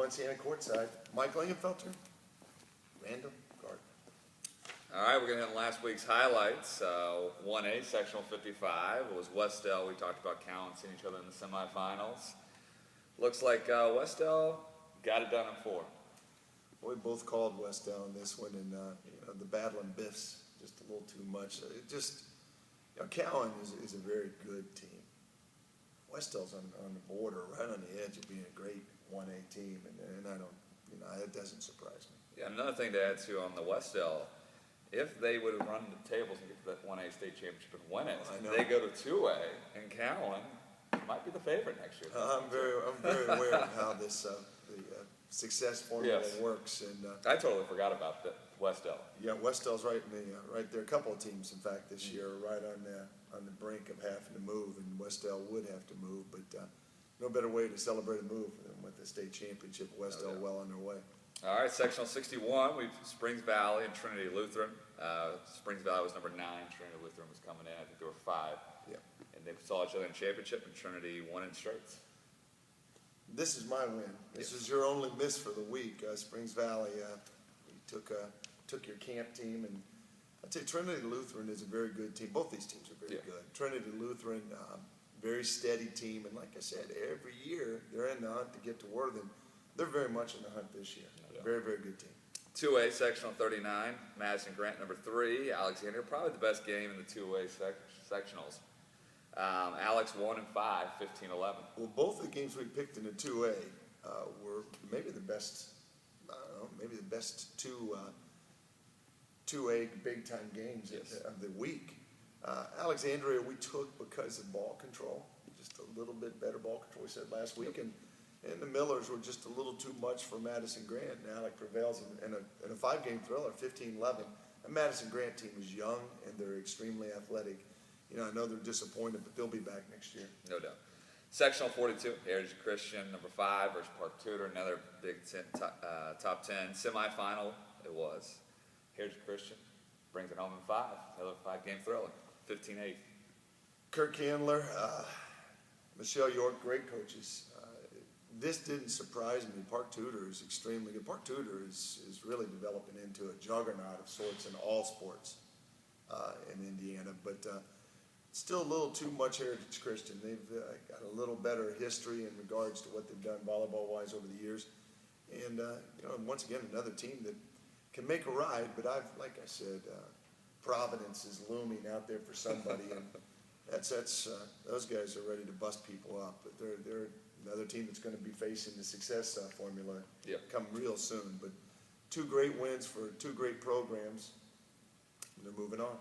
Munciana Courtside. Mike Lingenfelter, Randall Gardner. All right, we're going to hit last week's highlights. 1A, sectional 55, it was Wes-Del. We talked about Cowan seeing each other in the semifinals. Looks like Wes-Del got it done in 4. We both called Wes-Del in this one, and the battle in Biff's just a little too much. Cowan is a very good team. Wes-Del's on the border, right on the edge of being a great 1A team, and I don't, it doesn't surprise me. Yeah, another thing to add to on the Wes-Del, if they would have run the tables and get to that 1A state championship and win it, they go to 2A, and Cowan might be the favorite next year. I'm very aware of how this the success formula works, and I totally forgot about the Wes-Del. Yeah, Wes-Del's right there. A couple of teams, in fact, this year are right on the brink of having to move, and Wes-Del would have to move, but no better way to celebrate a move than with the state championship. Wes-Del well on their way. All right, sectional 61, we've Springs Valley and Trinity Lutheran. Springs Valley was number 9, Trinity Lutheran was coming in. I think there were 5. Yeah. And they saw each other in the championship, and Trinity won in straights. This is my win. This is your only miss for the week. Springs Valley, you took your camp team, and I'd say Trinity Lutheran is a very good team. Both these teams are very good. Trinity Lutheran, very steady team, and like I said, every year they're in the hunt to get to Worthing. They're very much in the hunt this year. Very, very good team. 2A, sectional 39, Madison Grant, number 3, Alexandria, probably the best game in the 2A sectionals. Alex 1 and 5, 15-11. Well, both of the games we picked in the 2A were maybe the best. I don't know, maybe the best 2A big time games of the week. Alexandria we took because of ball control, just a little bit better ball control. We said last week, and the Millers were just a little too much for Madison Grant. And Alec prevails in a 5-game thriller, 15-11. The Madison Grant team is young and they're extremely athletic. I know they're disappointed, but they'll be back next year. No doubt. Sectional 42, Hertiage Christian, number 5 versus Park Tudor, another Big Ten top 10 semifinal. It was Hertiage Christian brings it home in 5, another 5-game thriller, 15-8. Kirk Handler, Michelle York, great coaches. This didn't surprise me. Park Tudor is extremely good. Park Tudor is really developing into a juggernaut of sorts in all sports in Indiana, but still a little too much Hertiage Christian. They've got a little better history in regards to what they've done volleyball-wise over the years. And, once again, another team that can make a ride, but like I said, Providence is looming out there for somebody, and that's those guys are ready to bust people up. But they're another team that's going to be facing the success formula come real soon. But 2 great wins for 2 great programs. They're moving on.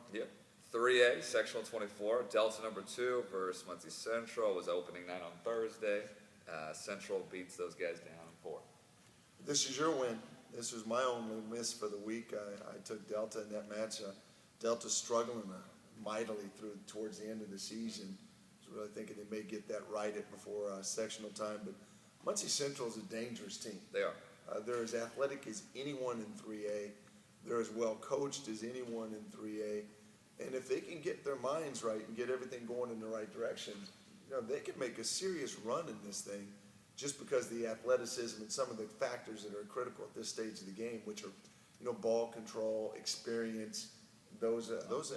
3A, sectional 24, Delta number 2 versus Muncie Central was opening night on Thursday. Central beats those guys down in 4. This is your win. This was my only miss for the week. I took Delta in that match. Delta struggling mightily towards the end of the season. I was really thinking they may get that right before sectional time. But Muncie Central is a dangerous team. They are. They're as athletic as anyone in 3A. They're as well coached as anyone in 3A. And if they can get their minds right and get everything going in the right direction, they can make a serious run in this thing just because of the athleticism and some of the factors that are critical at this stage of the game, which are, ball control, experience. Those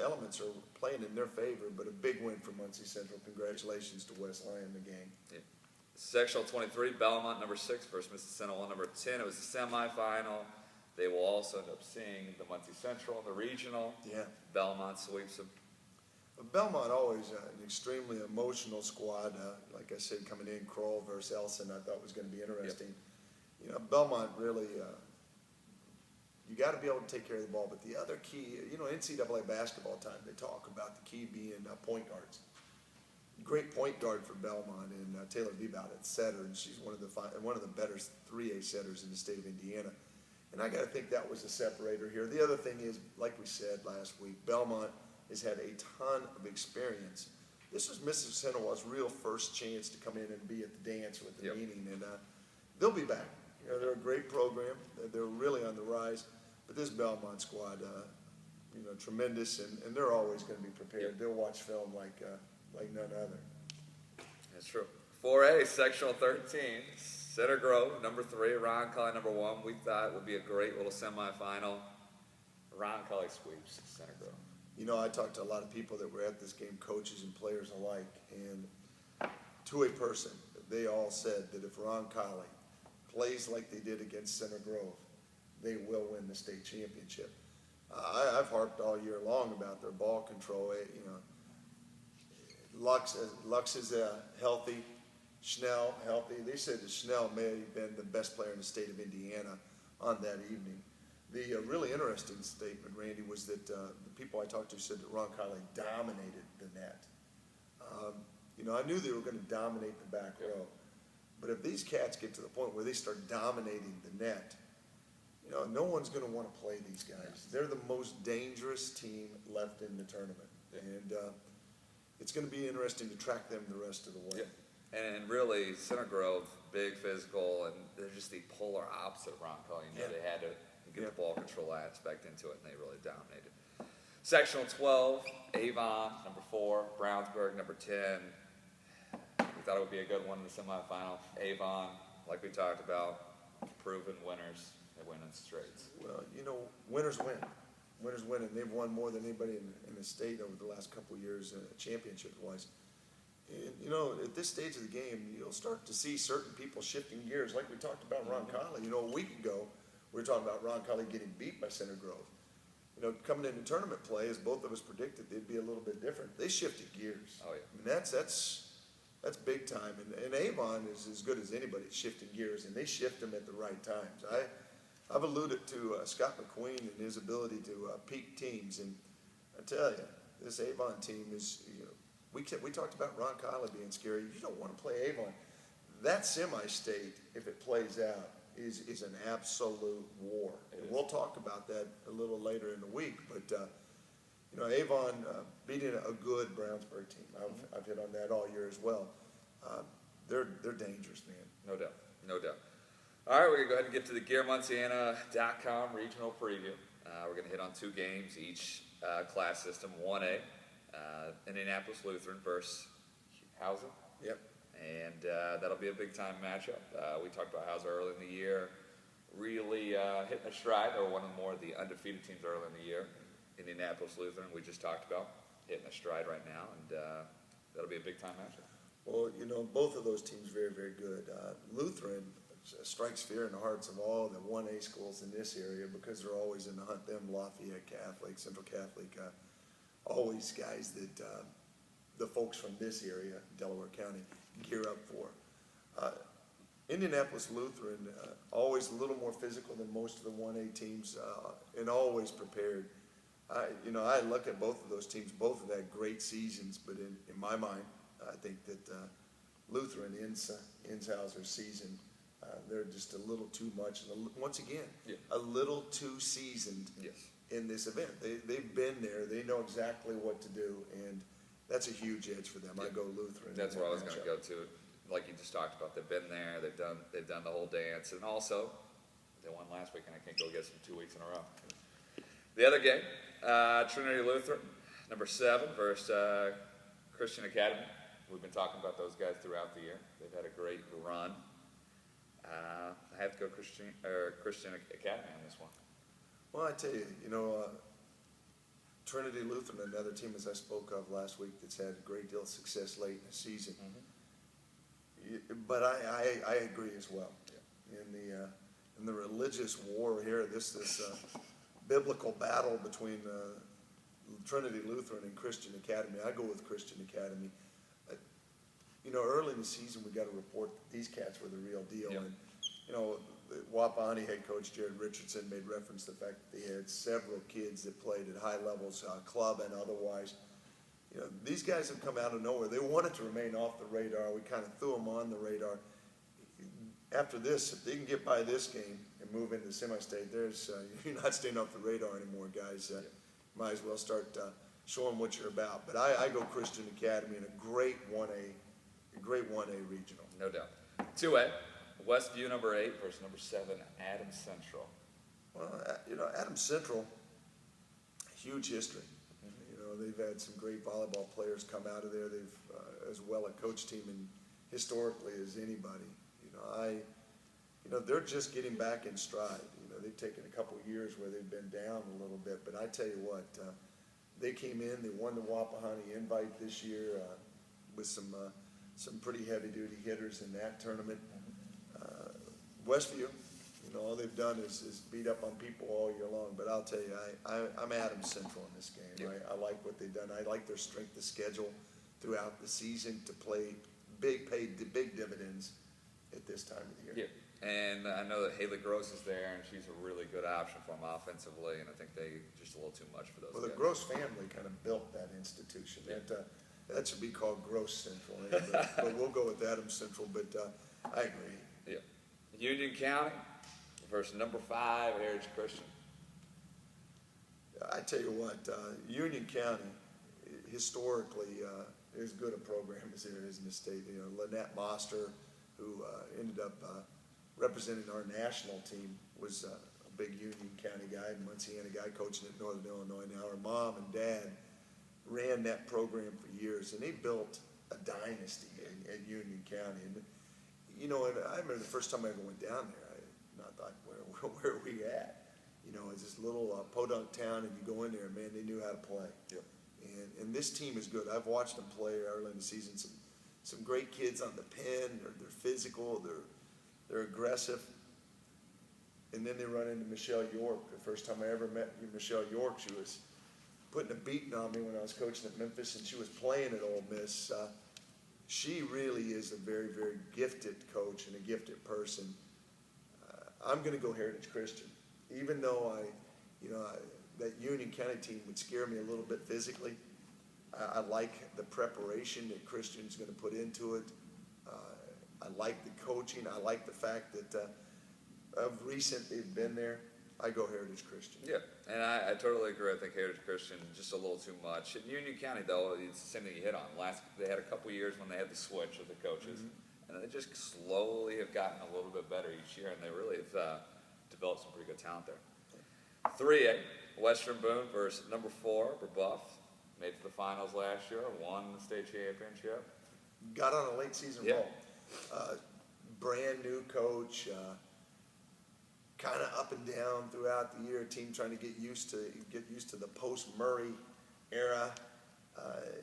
elements are playing in their favor, but a big win for Muncie Central. Congratulations to Wes Lyon, the gang. Sectional 23, Bellmont number 6 versus Mississinewa number 10. It was the semifinal. They will also end up seeing the Muncie Central, the regional. Bellmont sweeps them. Bellmont always an extremely emotional squad. Like I said, coming in, Kroll versus Elson, I thought was going to be interesting. Bellmont really, you got to be able to take care of the ball. But the other key, NCAA basketball time, they talk about the key being point guards. Great point guard for Bellmont, and Taylor Bebout at setter, and she's one of the better 3A setters in the state of Indiana. And I got to think that was a separator here. The other thing is, like we said last week, Bellmont has had a ton of experience. This was Mississinewa's real first chance to come in and be at the dance with the meeting, and they'll be back. They're a great program. They're really on the rise. But this Bellmont squad, tremendous, and they're always going to be prepared. They'll watch film like none other. That's true. 4A, sectional 13, Center Grove, number 3, Roncalli, number 1. We thought would be a great little semifinal. Roncalli sweeps Center Grove. You know, I talked to a lot of people that were at this game, coaches and players alike, and to a person, they all said that if Roncalli plays like they did against Center Grove, they will win the state championship. I've harped all year long about their ball control. You know, Lux is healthy, Schnell healthy. They said that Schnell may have been the best player in the state of Indiana on that evening. The really interesting statement, Randy, was that the people I talked to said that Roncalli dominated the net. You know, I knew they were going to dominate the back row, but if these cats get to the point where they start dominating the net, you know, no one's going to want to play these guys. They're the most dangerous team left in the tournament, and it's going to be interesting to track them the rest of the way. Yeah. And really, Center Grove, big physical, and they're just the polar opposite of Roncalli. You know, they had to get the ball control aspect into it, and they really dominated. Sectional 12, Avon, number 4, Brownsburg, number 10. We thought it would be a good one in the semifinal. Avon, like we talked about, proven winners. They win in straights. Well, you know, winners win. Winners win, and they've won more than anybody in the state over the last couple of years, championship-wise. And, you know, at this stage of the game, you'll start to see certain people shifting gears, like we talked about Roncalli. You know, a week ago, we were talking about Roncalli getting beat by Center Grove. You know, coming into tournament play, as both of us predicted, they'd be a little bit different. They shifted gears. Oh, yeah. I mean, that's big time. And Avon is as good as anybody at shifting gears, and they shift them at the right times. I've alluded to Scott McQueen and his ability to peak teams, and I tell you, this Avon team is, you know, we talked about Roncalli being scary. You don't want to play Avon. That semi-state, if it plays out, is an absolute war. And we'll talk about that a little later in the week. But, you know, Avon beating a good Brownsburg team. I've hit on that all year as well. They're dangerous, man. No doubt. No doubt. All right, we're going to go ahead and get to the GearMunciana.com regional preview. We're going to hit on 2 games each class system. 1A, Indianapolis Lutheran versus Hauser. Yep. And that'll be a big-time matchup. We talked about Hauser early in the year, really hitting a stride. They were one of the undefeated teams early in the year. Indianapolis Lutheran, we just talked about, hitting a stride right now, and that'll be a big-time matchup. Well, you know, both of those teams very, very good. Lutheran strikes fear in the hearts of all the 1A schools in this area because they're always in the hunt. Them, Lafayette Catholic, Central Catholic, always guys that the folks from this area, Delaware County, gear up for. Indianapolis Lutheran, always a little more physical than most of the 1A teams, and always prepared. You know, I look at both of those teams, both have had great seasons, but in my mind, I think that Lutheran ends Hauser's season. They're just a little too much, once again, a little too seasoned in this event. They've been there, they know exactly what to do, and that's a huge edge for them. I go Lutheran. That's where I was going to go to. Like you just talked about, they've been there, they've done the whole dance, and also they won last week, and I can't go against them 2 weeks in a row. The other game, Trinity Lutheran, number 7 versus Christian Academy. We've been talking about those guys throughout the year. They've had a great run. I have to go Christian Academy on this one. Well, I tell you, you know, Trinity Lutheran, another team, as I spoke of last week, that's had a great deal of success late in the season. But I agree as well. In the religious war here, this biblical battle between Trinity Lutheran and Christian Academy, I go with Christian Academy. You know, early in the season, we got a report that these cats were the real deal. And, you know, Wapahani head coach Jared Richardson made reference to the fact that they had several kids that played at high levels, club and otherwise. You know, these guys have come out of nowhere. They wanted to remain off the radar. We kind of threw them on the radar. After this, if they can get by this game and move into the semi-state, you're not staying off the radar anymore, guys. Might as well start showing what you're about. But I go Christian Academy in a great 1A regional. No doubt. 2A, Westview number 8 versus number 7, Adams Central. Well, you know, Adams Central, huge history. You know, they've had some great volleyball players come out of there. They've as well a coach team and historically as anybody. You know, they're just getting back in stride. They've taken a couple of years where they've been down a little bit, but I tell you what, they came in, they won the Wapahani Invite this year with some pretty heavy-duty hitters in that tournament. Westview, all they've done is beat up on people all year long, but I'll tell you, I'm Adams Central in this game. Yep. I like what they've done. I like their strength of schedule throughout the season to pay big dividends at this time of the year. Yeah. And I know that Haley Gross is there, and she's a really good option for them offensively, and I think they just a little too much for those Well, guys. the Gross family kind of built that institution. Yeah. That should be called Gross Central, but we'll go with Adams Central, but I agree. Yeah. Union County versus number 5, Hertiage Christian. I tell you what, Union County, historically, as good a program as there is in the state. Lynette Moster, who ended up representing our national team, was a big Union County guy, Munciana guy, coaching at Northern Illinois now. Her mom and dad ran that program for years, and they built a dynasty at Union County. And and I remember the first time I ever went down there, I thought, where are we at? It's this little podunk town, and you go in there, and man, they knew how to play. Yep. And this team is good. I've watched them play early in the season. Some great kids on the pen. They're physical. They're aggressive. And then they run into Michelle York. The first time I ever met Michelle York, she was putting a beating on me when I was coaching at Memphis, and she was playing at Ole Miss. She really is a very, very gifted coach and a gifted person. I'm going to go Hertiage Christian, even though that Union County team would scare me a little bit physically. I like the preparation that Christian's going to put into it. I like the coaching. I like the fact that of recent they've been there. I go Hertiage Christian. Yeah, and I totally agree. I think Hertiage Christian just a little too much. In Union County, though, it's the same thing you hit on. They had a couple years when they had the switch of the coaches, and they just slowly have gotten a little bit better each year, and they really have developed some pretty good talent there. 3A, Western Boone versus number 4, Brebeuf. Made to the finals last year, won the state championship. Got on a late season roll. Brand new coach, kind of up and down throughout the year. Team trying to get used to the post-Murray era,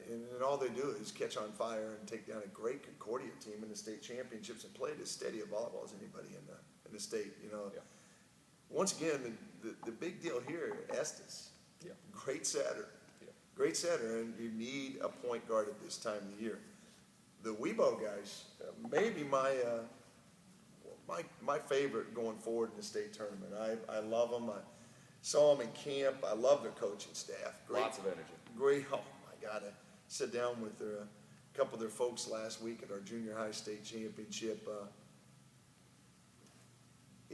and all they do is catch on fire and take down a great Concordia team in the state championships and play as steady a volleyball as anybody in the state. Once again, the big deal here, Estes, great setter. Great setter, and you need a point guard at this time of the year. The Weibo guys, maybe my favorite going forward in the state tournament. I love them. I saw them in camp. I love their coaching staff. Lots of energy. Great. Oh my God! I sat down with a couple of their folks last week at our junior high state championship.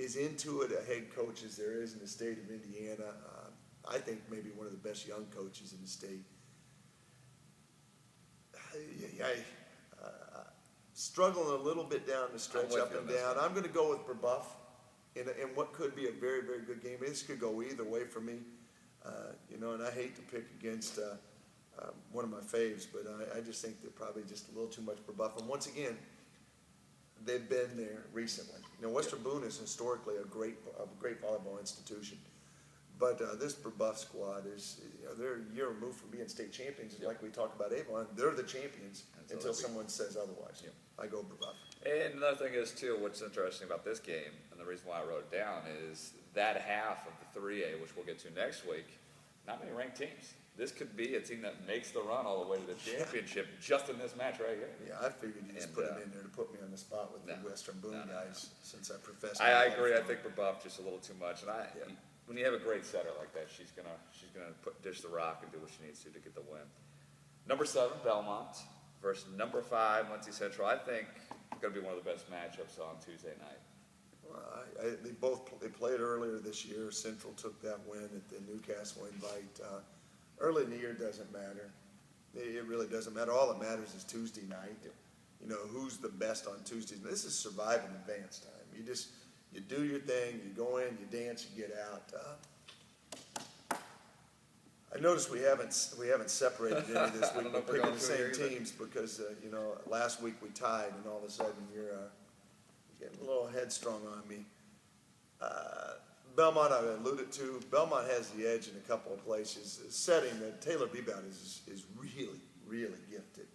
As into it a head coach as there is in the state of Indiana. I think maybe one of the best young coaches in the state. Struggling a little bit down the stretch, up and down. I'm going to go with Brebeuf in what could be a very, very good game. This could go either way for me, and I hate to pick against one of my faves, but I just think they're probably just a little too much Brebeuf. And once again, they've been there recently. Western Boone is historically a great volleyball institution. But this Brebeuf squad is, they're a year removed from being state champions. Like we talked about Avon, they're the champions until someone says otherwise. I go Brebeuf. And another thing is, too, what's interesting about this game, and the reason why I wrote it down, is that half of the 3A, which we'll get to next week, not many ranked teams. This could be a team that makes the run all the way to the championship just in this match right here. Yeah, I figured you just put them in there to put me on the spot with the Western Boone guys, since I profess. I agree. I think Brebeuf just a little too much, and when you have a great setter like that, she's gonna dish the rock and do what she needs to get the win. Number 7, Bellmont versus number 5, Muncie Central. I think it's gonna be one of the best matchups on Tuesday night. Well, they played earlier this year. Central took that win at the Newcastle Invite. Early in the year doesn't matter. It really doesn't matter. All that matters is Tuesday night. Who's the best on Tuesdays. This is surviving advance time. You do your thing, you go in, you dance, you get out. I noticed we haven't separated any this week. We're picking the same teams because last week we tied, and all of a sudden getting a little headstrong on me. Bellmont, I alluded to. Bellmont has the edge in a couple of places. Setting that Taylor Bebout is really, really gifted.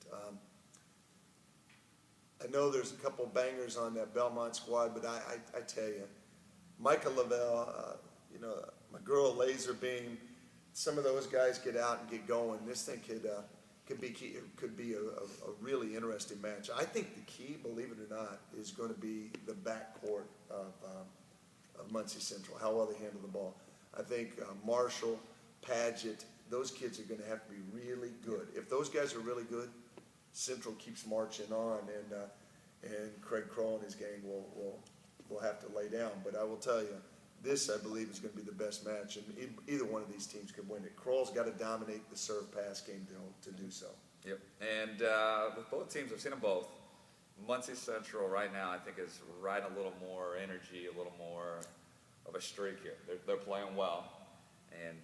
I know there's a couple bangers on that Bellmont squad, but I tell you, Micah Lavelle, you know, my girl Laser Beam, some of those guys get out and get going. This thing could be a really interesting match. I think the key, believe it or not, is going to be the backcourt of Muncie Central, how well they handle the ball. I think Marshall, Paget, those kids are going to have to be really good. If those guys are really good, Central keeps marching on, and Craig Kroll and his gang will have to lay down. But I will tell you, this I believe is going to be the best match, and either one of these teams could win it. Kroll's got to dominate the serve pass game to do so. Yep. And with both teams, I've seen them both. Muncie Central right now, I think, is riding a little more energy, a little more of a streak here. They're playing well. And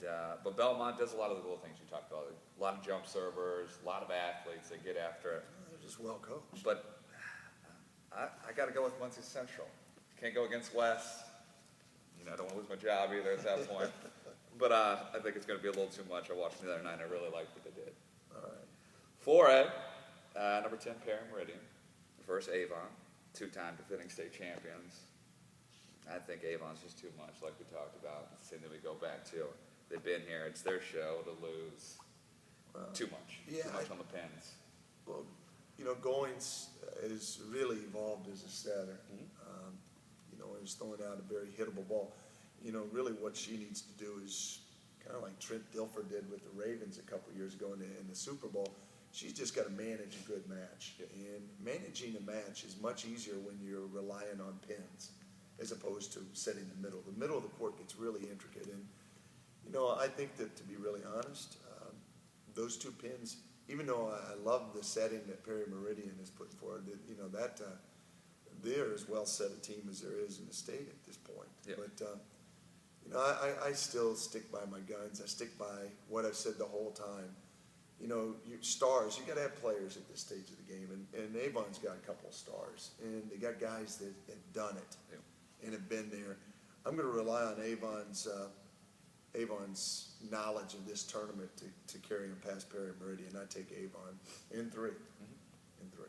but Bellmont does a lot of the little things you talked about. A lot of jump servers, a lot of athletes that get after it. They're just well coached. But I got to go with Muncie Central. Can't go against West. You know, I don't want to lose my job either at that point. But I think it's going to be a little too much. I watched the other night, and I really liked what they did. All right. 4A, number 10 pair, Meridian, versus Avon, two-time defending state champions. I think Avon's just too much, like we talked about. It's something we go back to. They've been here. It's their show to lose. Too much. Yeah, too much on the pins. Well, you know, Goins has really evolved as a setter. You know, and is throwing out a very hittable ball. You know, really what she needs to do is kind of like Trent Dilfer did with the Ravens a couple years ago in the Super Bowl. She's just got to manage a good match. Yep. And managing a match is much easier when you're relying on pins as opposed to setting the middle. The middle of the court gets really intricate. And, you know, I think that, to be really honest, those two pins, even though I love the setting that Perry Meridian is putting forward, that, you know, that they're as well set a team as there is in the state at this point. Yep. But, you know, I still stick by my guns. I stick by what I've said the whole time. You know, stars, you got to have players at this stage of the game. And Avon's got a couple of stars. And they got guys that have done it. Yep. And have been there. I'm going to rely on Avon's knowledge of this tournament to carry him past Perry Meridian. I take Avon in 3. In 3.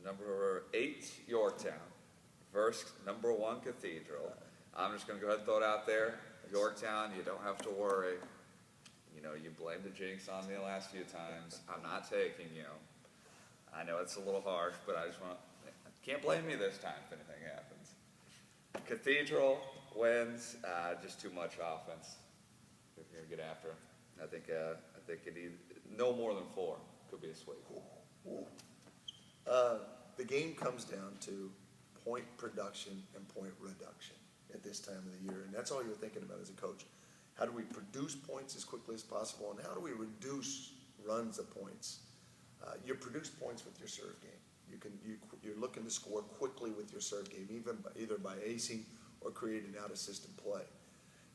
Number 8, Yorktown, versus number 1, Cathedral. I'm just going to go ahead and throw it out there. Yorktown, you don't have to worry. You know, you blame the jinx on me the last few times. I'm not taking you. I know it's a little harsh, but I just can't blame me this time if anything happens. Cathedral wins, just too much offense. If you're gonna get after him, I think it need no more than 4 could be a sweep. The game comes down to point production and point reduction at this time of the year, and that's all you're thinking about as a coach. How do we produce points as quickly as possible, and how do we reduce runs of points? You produce points with your serve game. You're looking to score quickly with your serve game, either by acing or creating out-of-system play.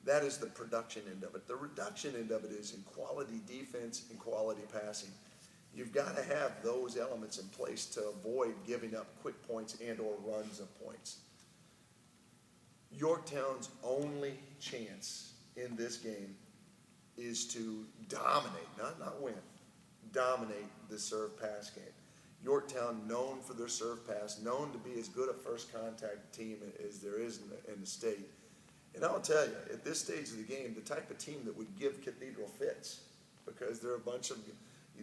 That is the production end of it. The reduction end of it is in quality defense and quality passing. You've got to have those elements in place to avoid giving up quick points and or runs of points. Yorktown's only chance in this game is to dominate, not win, dominate the serve pass game. Yorktown, known for their serve pass, known to be as good a first contact team as there is in the state. And I'll tell you, at this stage of the game, the type of team that would give Cathedral fits, because they're a bunch of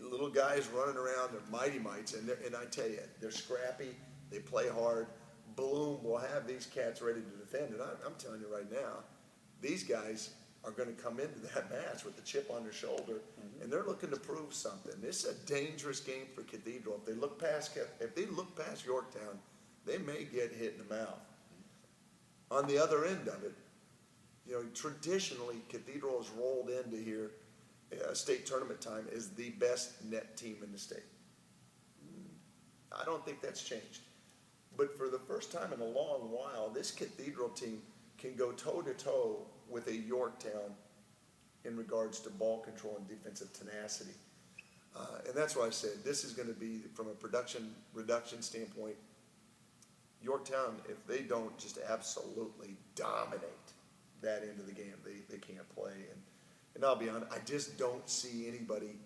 little guys running around, they're mighty mites, and I tell you, they're scrappy, they play hard. Bloom will have these cats ready to defend, and I'm telling you right now, these guys are going to come into that match with the chip on their shoulder, and they're looking to prove something. This is a dangerous game for Cathedral. If they look past Yorktown, they may get hit in the mouth. On the other end of it, you know, traditionally Cathedral has rolled into here state tournament time as the best net team in the state. I don't think that's changed. But for the first time in a long while, this Cathedral team can go toe-to-toe with a Yorktown in regards to ball control and defensive tenacity. And that's why I said this is going to be, from a production reduction standpoint, Yorktown, if they don't just absolutely dominate that end of the game, they can't play. And I'll be honest, I just don't see anybody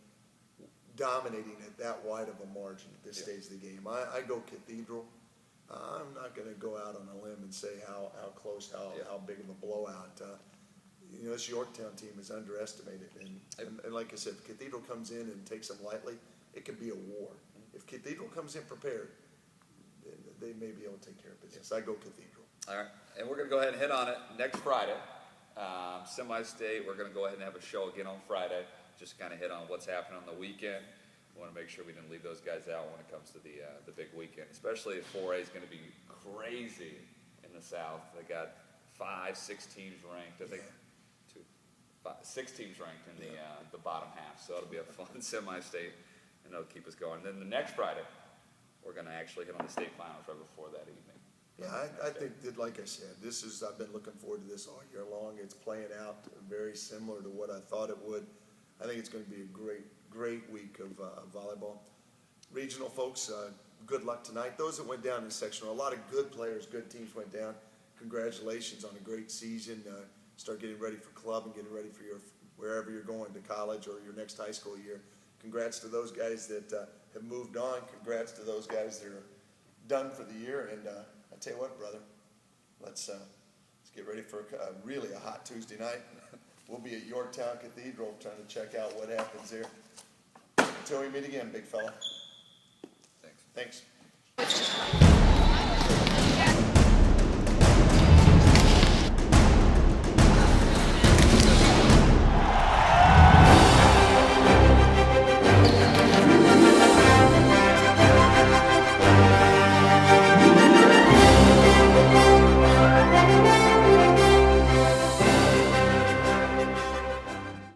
dominating at that wide of a margin at this stage of the game. I go Cathedral. I'm not going to go out on a limb and say how close, how big of a blowout. This Yorktown team is underestimated. And like I said, if Cathedral comes in and takes them lightly, it could be a war. If Cathedral comes in prepared, they may be able to take care of business. I go Cathedral. All right, and we're going to go ahead and hit on it next Friday. Semi-state, we're going to go ahead and have a show again on Friday, just kind of hit on what's happening on the weekend. We want to make sure we didn't leave those guys out when it comes to the big weekend, especially if 4A is going to be crazy in the South. They got 5, 6 teams ranked. I think 6 teams ranked in the bottom half, so it'll be a fun semi-state, and that'll keep us going. Then the next Friday, we're going to actually hit on the state finals right before that evening. Yeah, I think that, like I said, I've been looking forward to this all year long. It's playing out very similar to what I thought it would. I think it's going to be a great week of volleyball. Regional folks, good luck tonight. Those that went down in sectional, a lot of good players, good teams went down. Congratulations on a great season. Start getting ready for club and getting ready for wherever you're going to college or your next high school year. Congrats to those guys that have moved on. Congrats to those guys that are done for the year. And I tell you what, brother, let's get ready for really a hot Tuesday night. We'll be at Yorktown Cathedral trying to check out what happens there. Until we meet again, big fella. Thanks. Thanks.